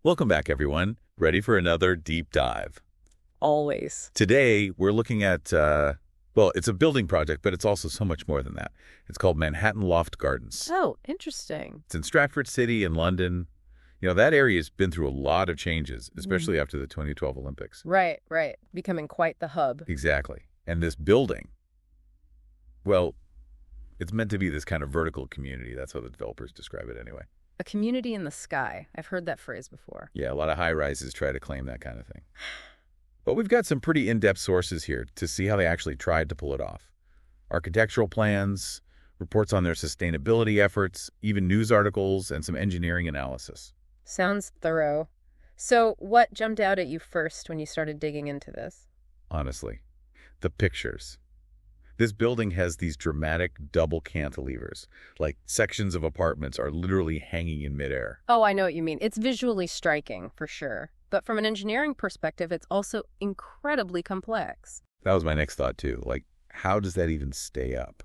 Welcome back, everyone. Ready for another deep dive. Always. Today, we're looking at, it's a building project, but it's also so much more than that. It's called Manhattan Loft Gardens. Oh, interesting. It's in Stratford City in London. You know, that area has been through a lot of changes, especially after the 2012 Olympics. Right. Becoming quite the hub. Exactly. And this building, well, it's meant to be this kind of vertical community. That's how the developers describe it anyway. A community in the sky. I've heard that phrase before. Yeah, a lot of high-rises try to claim that kind of thing. But we've got some pretty in-depth sources here to see how they actually tried to pull it off. Architectural plans, reports on their sustainability efforts, even news articles, and some engineering analysis. Sounds thorough. So what jumped out at you first when you started digging into this? Honestly, the pictures. This building has these dramatic double cantilevers, like sections of apartments are literally hanging in midair. Oh, I know what you mean. It's visually striking, for sure. But from an engineering perspective, it's also incredibly complex. That was my next thought, too. Like, how does that even stay up?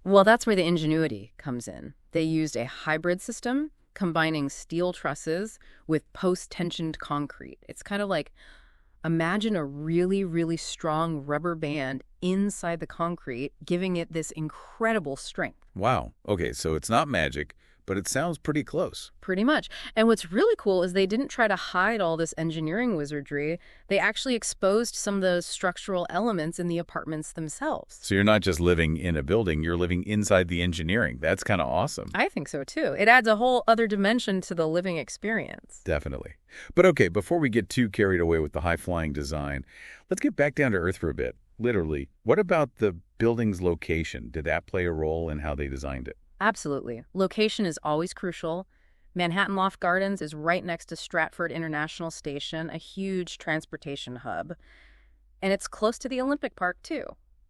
Well, that's where the ingenuity comes in. They used a hybrid system, combining steel trusses with post-tensioned concrete. It's kind of like, imagine a really, really strong rubber band inside the concrete, giving it this incredible strength. Wow. Okay, so it's not magic, but it sounds pretty close. Pretty much. And what's really cool is they didn't try to hide all this engineering wizardry. They actually exposed some of the structural elements in the apartments themselves. So you're not just living in a building, you're living inside the engineering. That's kind of awesome. I think so, too. It adds a whole other dimension to the living experience. Definitely. But okay, before we get too carried away with the high-flying design, let's get back down to earth for a bit. Literally, what about the building's location? Did that play a role in how they designed it? Absolutely. Location is always crucial. Manhattan Loft Gardens is right next to Stratford International Station, a huge transportation hub. And it's close to the Olympic Park, too.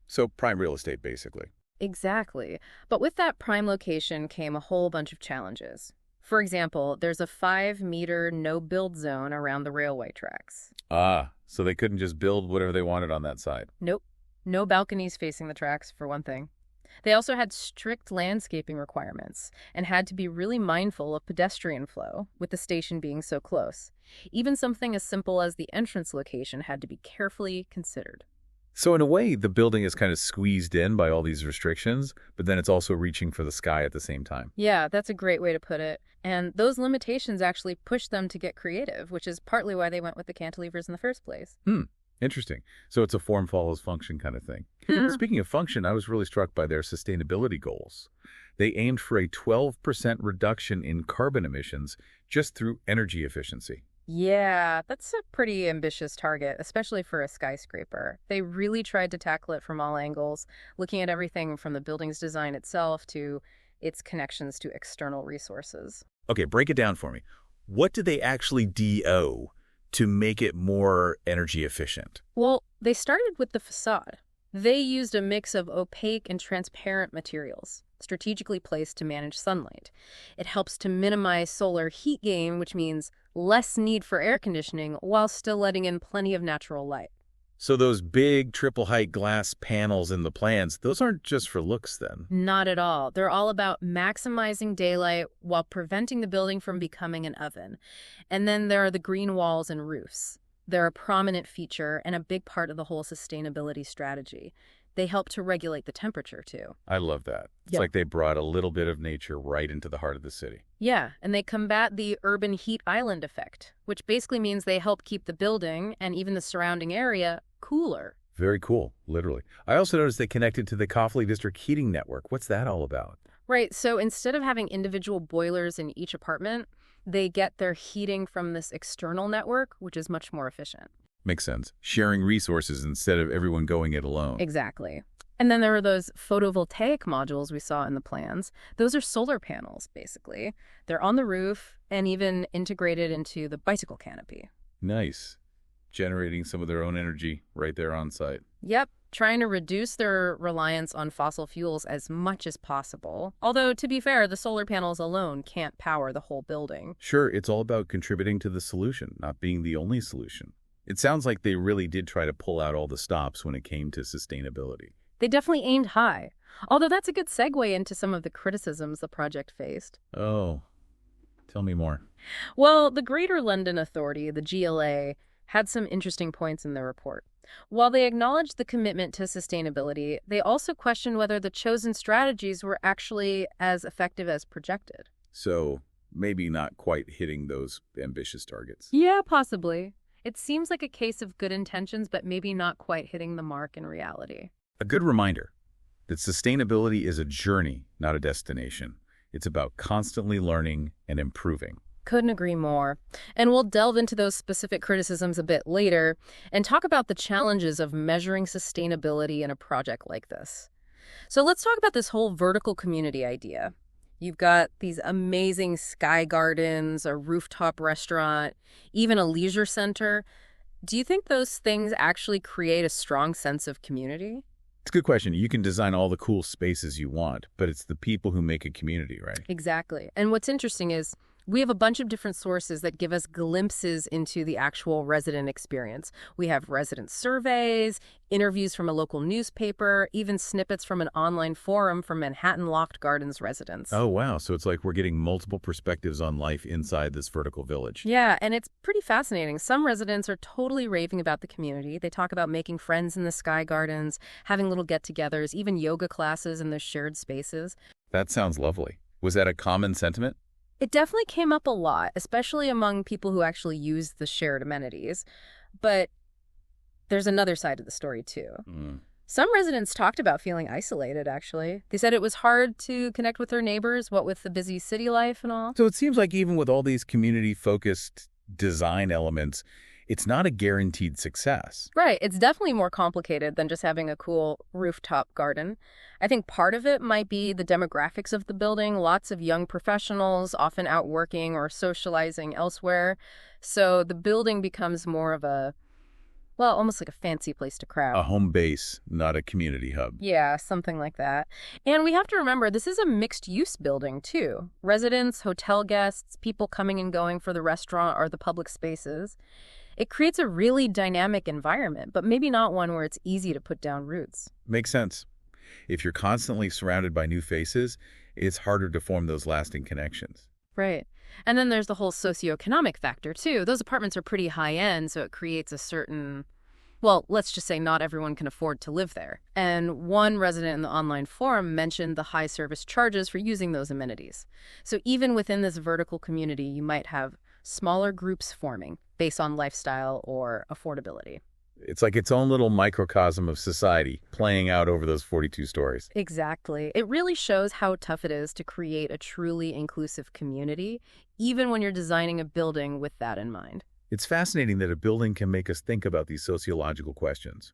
So prime real estate, basically. Exactly. But with that prime location came a whole bunch of challenges. For example, there's a 5-meter no-build zone around the railway tracks. Ah, so they couldn't just build whatever they wanted on that side. Nope. No balconies facing the tracks, for one thing. They also had strict landscaping requirements and had to be really mindful of pedestrian flow, with the station being so close. Even something as simple as the entrance location had to be carefully considered. So in a way, the building is kind of squeezed in by all these restrictions, but then it's also reaching for the sky at the same time. Yeah, that's a great way to put it. And those limitations actually pushed them to get creative, which is partly why they went with the cantilevers in the first place. Interesting. So it's a form follows function kind of thing. Speaking of function, I was really struck by their sustainability goals. They aimed for a 12% reduction in carbon emissions just through energy efficiency. Yeah, that's a pretty ambitious target, especially for a skyscraper. They really tried to tackle it from all angles, looking at everything from the building's design itself to its connections to external resources. Okay, break it down for me. What did they actually DO to make it more energy efficient? Well, they started with the facade. They used a mix of opaque and transparent materials, strategically placed to manage sunlight. It helps to minimize solar heat gain, which means less need for air conditioning while still letting in plenty of natural light. So those big triple-height glass panels in the plans, those aren't just for looks then? Not at all. They're all about maximizing daylight while preventing the building from becoming an oven. And then there are the green walls and roofs. They're a prominent feature and a big part of the whole sustainability strategy. They help to regulate the temperature, too. I love that. It's Yep. like they brought a little bit of nature right into the heart of the city. Yeah, and they combat the urban heat island effect, which basically means they help keep the building and even the surrounding area cooler. Very cool, literally. I also noticed they connected to the Coffley District heating network. What's that all about? Right, so instead of having individual boilers in each apartment, they get their heating from this external network, which is much more efficient. Makes sense. Sharing resources instead of everyone going it alone. Exactly. And then there are those photovoltaic modules we saw in the plans. Those are solar panels, basically. They're on the roof and even integrated into the bicycle canopy. Nice. Generating some of their own energy right there on site. Yep, trying to reduce their reliance on fossil fuels as much as possible. Although, to be fair, the solar panels alone can't power the whole building. Sure, it's all about contributing to the solution, not being the only solution. It sounds like they really did try to pull out all the stops when it came to sustainability. They definitely aimed high. Although that's a good segue into some of the criticisms the project faced. Oh, Tell me more. Well, the Greater London Authority, the GLA, had some interesting points in their report. While they acknowledged the commitment to sustainability, they also questioned whether the chosen strategies were actually as effective as projected. So maybe not quite hitting those ambitious targets. Yeah, possibly. It seems like a case of good intentions, but maybe not quite hitting the mark in reality. A good reminder that sustainability is a journey, not a destination. It's about constantly learning and improving. Couldn't agree more. And we'll delve into those specific criticisms a bit later and talk about the challenges of measuring sustainability in a project like this. So let's talk about this whole vertical community idea. You've got these amazing sky gardens, a rooftop restaurant, even a leisure center. Do you think those things actually create a strong sense of community? It's a good question. You can design all the cool spaces you want, but it's the people who make a community, right? Exactly. And what's interesting is we have a bunch of different sources that give us glimpses into the actual resident experience. We have resident surveys, interviews from a local newspaper, even snippets from an online forum from Manhattan Loft Gardens residents. Oh, wow. So it's like we're getting multiple perspectives on life inside this vertical village. Yeah, and it's pretty fascinating. Some residents are totally raving about the community. They talk about making friends in the sky gardens, having little get-togethers, even yoga classes in the shared spaces. That sounds lovely. Was that a common sentiment? It definitely came up a lot, especially among people who actually use the shared amenities. But there's another side of the story, too. Some residents talked about feeling isolated, actually. They said it was hard to connect with their neighbors, what with the busy city life and all. So it seems like even with all these community-focused design elements, it's not a guaranteed success. Right. It's definitely more complicated than just having a cool rooftop garden. I think part of it might be the demographics of the building. Lots of young professionals, often out working or socializing elsewhere. So the building becomes more of a, well, almost like a fancy place to crowd. A home base, not a community hub. Yeah, something like that. And we have to remember, this is a mixed-use building, too. Residents, hotel guests, people coming and going for the restaurant or the public spaces. It creates a really dynamic environment, but maybe not one where it's easy to put down roots. Makes sense. If you're constantly surrounded by new faces, it's harder to form those lasting connections. Right. And then there's the whole socioeconomic factor, too. Those apartments are pretty high-end, so it creates a certain, well, let's just say not everyone can afford to live there. And one resident in the online forum mentioned the high service charges for using those amenities. So even within this vertical community, you might have smaller groups forming based on lifestyle or affordability. It's like its own little microcosm of society playing out over those 42 stories. Exactly. It really shows how tough it is to create a truly inclusive community, even when you're designing a building with that in mind. It's fascinating that a building can make us think about these sociological questions.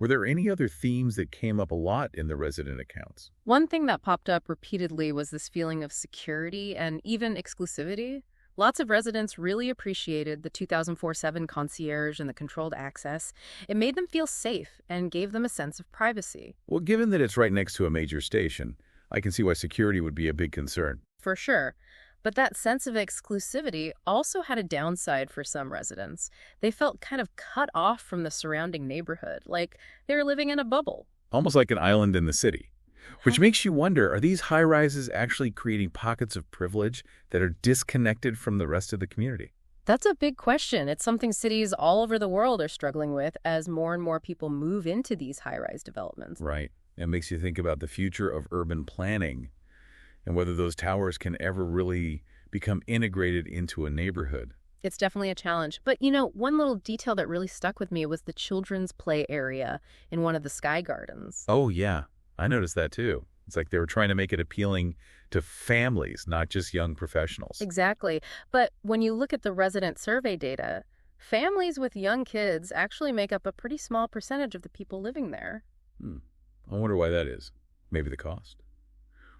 Were there any other themes that came up a lot in the resident accounts? One thing that popped up repeatedly was this feeling of security and even exclusivity. Lots of residents really appreciated the 24/7 concierge and the controlled access. It made them feel safe and gave them a sense of privacy. Well, given that it's right next to a major station, I can see why security would be a big concern. For sure. But that sense of exclusivity also had a downside for some residents. They felt kind of cut off from the surrounding neighborhood, like they were living in a bubble. Almost like an island in the city. Which makes you wonder, are these high-rises actually creating pockets of privilege that are disconnected from the rest of the community? That's a big question. It's something cities all over the world are struggling with as more and more people move into these high-rise developments. Right. It makes you think about the future of urban planning and whether those towers can ever really become integrated into a neighborhood. It's definitely a challenge. But, you know, one little detail that really stuck with me was the children's play area in one of the sky gardens. Oh, yeah. I noticed that too. It's like they were trying to make it appealing to families, not just young professionals. Exactly. But when you look at the resident survey data, families with young kids actually make up a pretty small percentage of the people living there. I wonder why that is. Maybe the cost.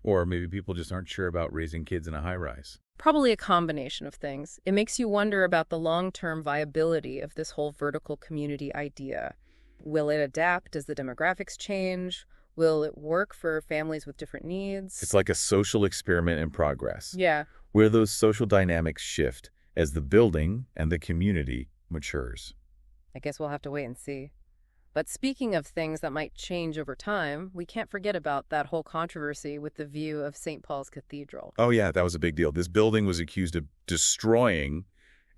Or maybe people just aren't sure about raising kids in a high-rise. Probably a combination of things. It makes you wonder about the long-term viability of this whole vertical community idea. Will it adapt as the demographics change? Will it work for families with different needs? It's like a social experiment in progress. Yeah. Where those social dynamics shift as the building and the community matures. I guess we'll have to wait and see. But speaking of things that might change over time, we can't forget about that whole controversy with the view of St. Paul's Cathedral. Oh, yeah, that was a big deal. This building was accused of destroying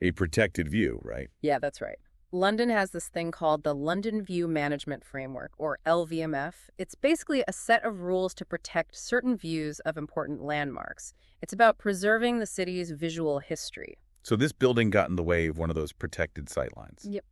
a protected view, right? Yeah, that's right. London has this thing called the London View Management Framework, or LVMF. It's basically a set of rules to protect certain views of important landmarks. It's about preserving the city's visual history. So this building got in the way of one of those protected sightlines. Yep.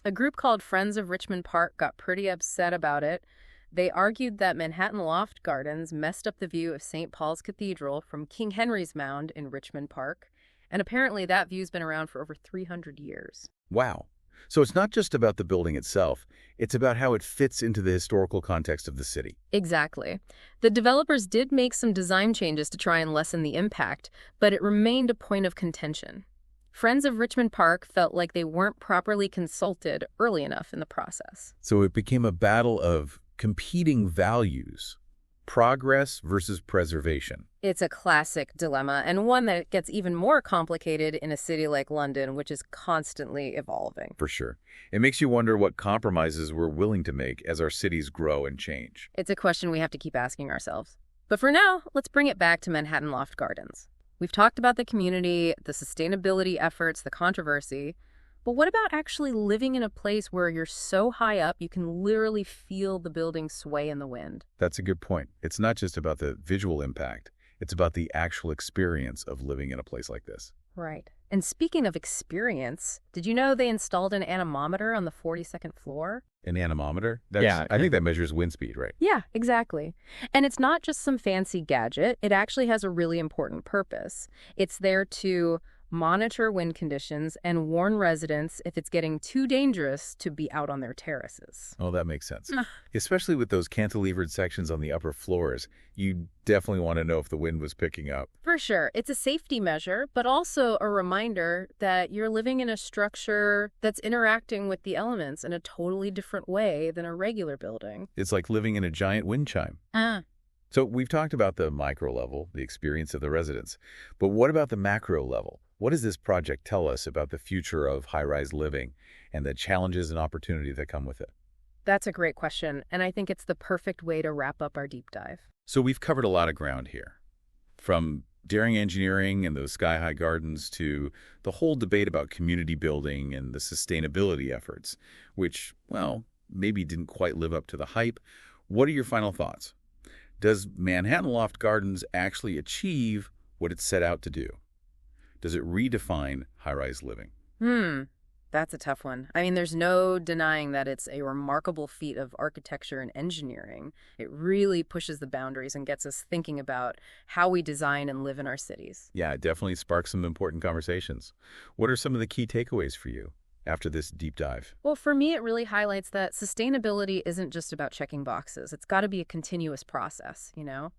A group called Friends of Richmond Park got pretty upset about it. They argued that Manhattan Loft Gardens messed up the view of St. Paul's Cathedral from King Henry's Mound in Richmond Park, and apparently that view's been around for over 300 years. Wow. So it's not just about the building itself, it's about how it fits into the historical context of the city. Exactly. The developers did make some design changes to try and lessen the impact, but it remained a point of contention. Friends of Richmond Park felt like they weren't properly consulted early enough in the process. So it became a battle of competing values, progress versus preservation. It's a classic dilemma, and one that gets even more complicated in a city like London, which is constantly evolving. For sure. It makes you wonder what compromises we're willing to make as our cities grow and change. It's a question we have to keep asking ourselves. But for now, let's bring it back to Manhattan Loft Gardens. We've talked about the community, the sustainability efforts, the controversy, but what about actually living in a place where you're so high up you can literally feel the building sway in the wind? That's a good point. It's not just about the visual impact. It's about the actual experience of living in a place like this. Right. And speaking of experience, did you know they installed an anemometer on the 42nd floor? An anemometer? Yeah. I think that measures wind speed, right? Yeah, exactly. And it's not just some fancy gadget. It actually has a really important purpose. It's there to monitor wind conditions and warn residents if it's getting too dangerous to be out on their terraces. Oh, that makes sense. Especially with those cantilevered sections on the upper floors, you definitely want to know if the wind was picking up. For sure. It's a safety measure, but also a reminder that you're living in a structure that's interacting with the elements in a totally different way than a regular building. It's like living in a giant wind chime. So we've talked about the micro level, the experience of the residents. But what about the macro level? What does this project tell us about the future of high-rise living and the challenges and opportunity that come with it? That's a great question, and I think it's the perfect way to wrap up our deep dive. So we've covered a lot of ground here, from daring engineering and those sky-high gardens to the whole debate about community building and the sustainability efforts, which, well, maybe didn't quite live up to the hype. What are your final thoughts? Does Manhattan Loft Gardens actually achieve what it set out to do? Does it redefine high-rise living? That's a tough one. I mean, there's no denying that it's a remarkable feat of architecture and engineering. It really pushes the boundaries and gets us thinking about how we design and live in our cities. Yeah, it definitely sparks some important conversations. What are some of the key takeaways for you after this deep dive? Well, for me, it really highlights that sustainability isn't just about checking boxes. It's got to be a continuous process, you know?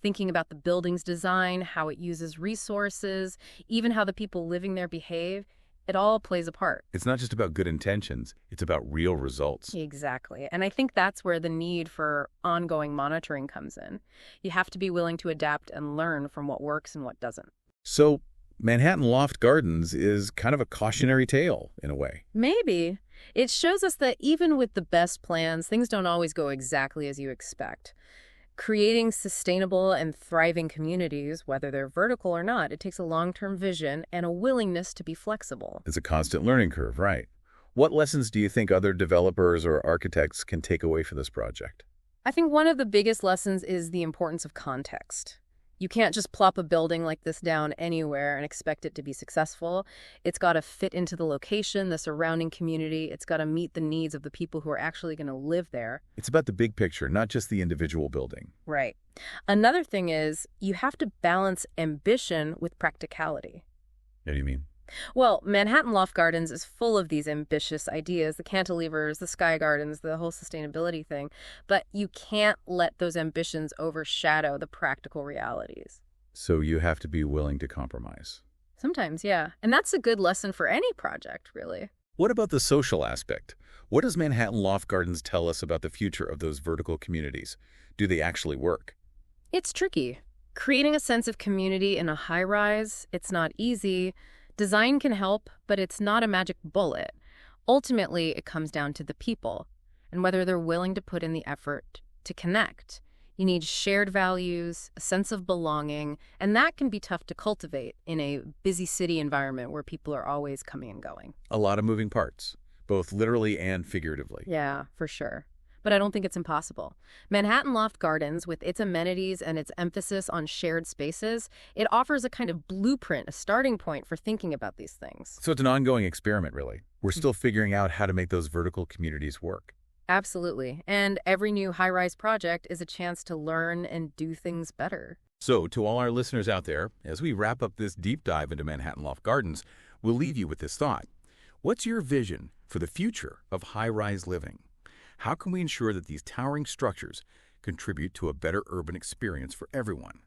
Thinking about the building's design, how it uses resources, even how the people living there behave, it all plays a part. It's not just about good intentions, it's about real results. Exactly. And I think that's where the need for ongoing monitoring comes in. You have to be willing to adapt and learn from what works and what doesn't. So Manhattan Loft Gardens is kind of a cautionary tale in a way. Maybe. It shows us that even with the best plans, things don't always go exactly as you expect. Creating sustainable and thriving communities, whether they're vertical or not, it takes a long-term vision and a willingness to be flexible. It's a constant learning curve, right? What lessons do you think other developers or architects can take away from this project? I think one of the biggest lessons is the importance of context. You can't just plop a building like this down anywhere and expect it to be successful. It's got to fit into the location, the surrounding community. It's got to meet the needs of the people who are actually going to live there. It's about the big picture, not just the individual building. Right. Another thing is you have to balance ambition with practicality. What do you mean? Well, Manhattan Loft Gardens is full of these ambitious ideas, the cantilevers, the sky gardens, the whole sustainability thing, but you can't let those ambitions overshadow the practical realities. So you have to be willing to compromise. Sometimes, yeah. And that's a good lesson for any project, really. What about the social aspect? What does Manhattan Loft Gardens tell us about the future of those vertical communities? Do they actually work? It's tricky. Creating a sense of community in a high-rise, it's not easy. Design can help, but it's not a magic bullet. Ultimately, it comes down to the people. and whether they're willing to put in the effort to connect. You need shared values, a sense of belonging, and that can be tough to cultivate in a busy city environment where people are always coming and going. A lot of moving parts, both literally and figuratively. Yeah, for sure. But I don't think it's impossible. Manhattan Loft Gardens, with its amenities and its emphasis on shared spaces, it offers a kind of blueprint, a starting point for thinking about these things. So it's an ongoing experiment, really. We're still figuring out how to make those vertical communities work. Absolutely. And every new high-rise project is a chance to learn and do things better. So, to all our listeners out there, as we wrap up this deep dive into Manhattan Loft Gardens, we'll leave you with this thought. What's your vision for the future of high-rise living? How can we ensure that these towering structures contribute to a better urban experience for everyone?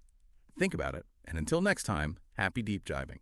Think about it, and until next time, happy deep diving.